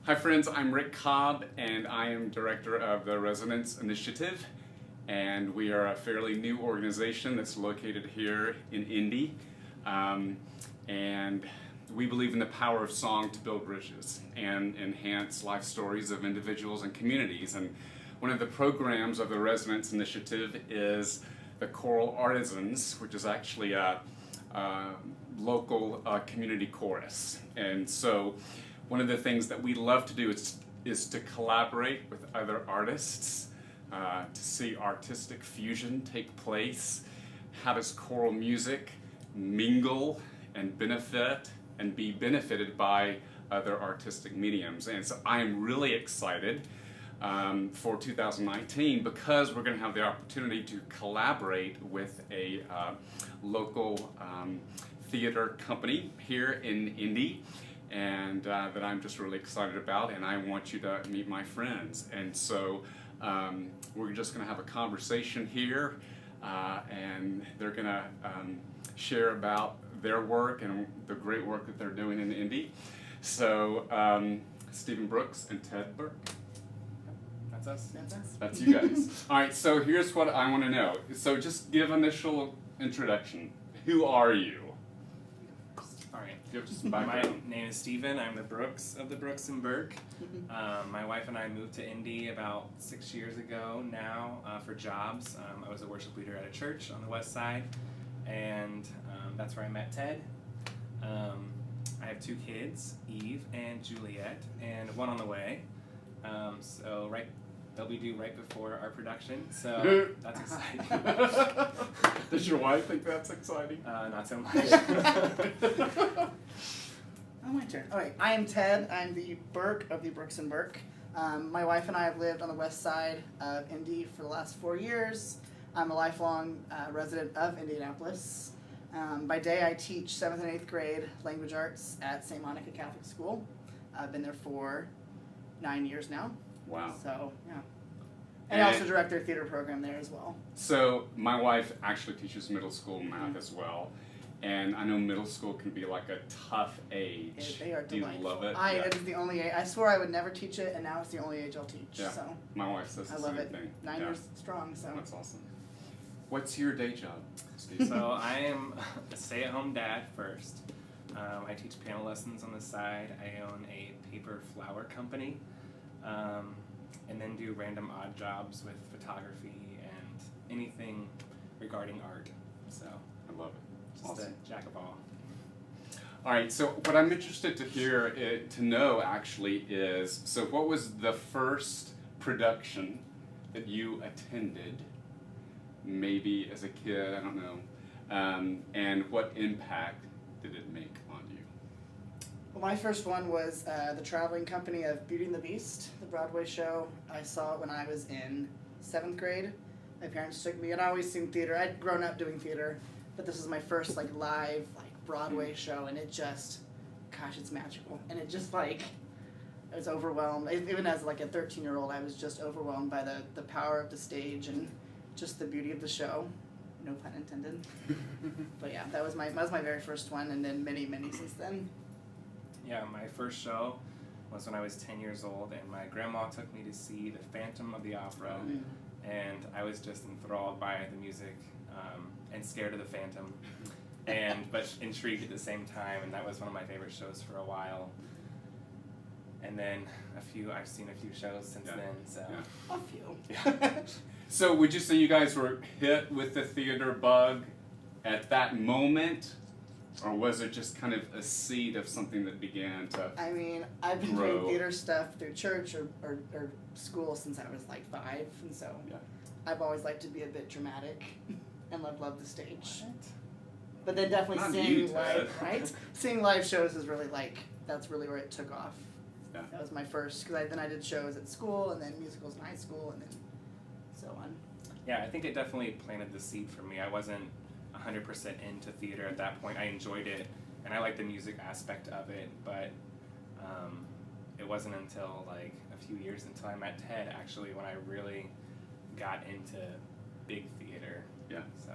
Hi friends, I'm Rick Cobb and I am director of the Resonance Initiative, and we are a fairly new organization that's located here in Indy, and we believe in the power of song to build bridges and enhance life stories of individuals and communities. And one of the programs of the Resonance Initiative is the Choral Artisans, which is actually a local community chorus. And so one of the things that we love to do is to collaborate with other artists, to see artistic fusion take place. How does choral music mingle and benefit and be benefited by other artistic mediums? And so I am really excited for 2019 because we're going to have the opportunity to collaborate with a local theater company here in Indy, and that I'm just really excited about, and I want you to meet my friends. And so we're just going to have a conversation here, and they're going to share about their work and the great work that they're doing in Indy. So Stephen Brooks and Ted Bourke. That's us? That's us. That's you guys. All right, so here's what I want to know. So just give initial introduction. Who are you? All right. Give just My background. name is Stephen. I'm the Brooks of the Brooks and Bourke. My wife and I moved to Indy about 6 years ago now for jobs. I was a worship leader at a church on the west side, and that's where I met Ted. I have 2 kids, Eve and Juliet, and one on the way. They'll be due right before our production, so that's exciting. Does your wife think that's exciting? Not so much. Oh, my turn. All right, I am Ted. I'm the Bourke of the Brooks and Bourke. My wife and I have lived on the west side of Indy for the last 4 years. I'm a lifelong resident of Indianapolis. By day, I teach 7th and 8th grade language arts at St. Monica Catholic School. I've been there for 9 years now. Wow. So, yeah. And I also direct their theater program there as well. So my wife actually teaches middle school math as well, and I know middle school can be like a tough age. They are Do you delightful. love it? It is the only age. I swore I would never teach it, and now it's the only age I'll teach. Yeah. So My wife says the I love same it. thing. 9 years strong. So That's awesome. What's your day job, Steve? So I am a stay-at-home dad first. I teach piano lessons on the side. I own a paper flower company, and then do random odd jobs with photography and anything regarding art. So I love it. just Awesome. a jack of all. All right, so what I'm interested to hear, to know actually is, so what was the first production that you attended, maybe as a kid, I don't know, and what impact did it make on you? well, my first one was the traveling company of Beauty and the Beast, the Broadway show. I saw it when I was in 7th grade. My parents took me, and I always seen theater. I'd grown up doing theater, but this was my first live Broadway show, and it just, gosh, it's magical. And it just I was overwhelmed. Even as a 13-year-old, I was just overwhelmed by the power of the stage and just the beauty of the show. No pun intended. But yeah, that was my very first one, and then many since then. Yeah, my first show was when I was 10 years old, and my grandma took me to see The Phantom of the Opera, and I was just enthralled by the music and scared of the Phantom, but intrigued at the same time, and that was one of my favorite shows for a while. And then I've seen a few shows since then, so. A few. Yeah. So would you say you guys were hit with the theater bug at that moment, or was it just kind of a seed of something that began to I mean, I've been grow? doing theater stuff through church or school since I was 5, and so Yeah. I've always liked to be a bit dramatic, and I've loved the stage. But then definitely Not seeing you, Ted. seeing live shows is really that's really where it took off. Yeah. That was my first, because then I did shows at school, and then musicals in high school, and then so on. Yeah, I think it definitely planted the seed for me. I wasn't 100% into theater at that point. I enjoyed it, and I liked the music aspect of it, but it wasn't until a few years until I met Ted, actually, when I really got into big theater. Yeah. So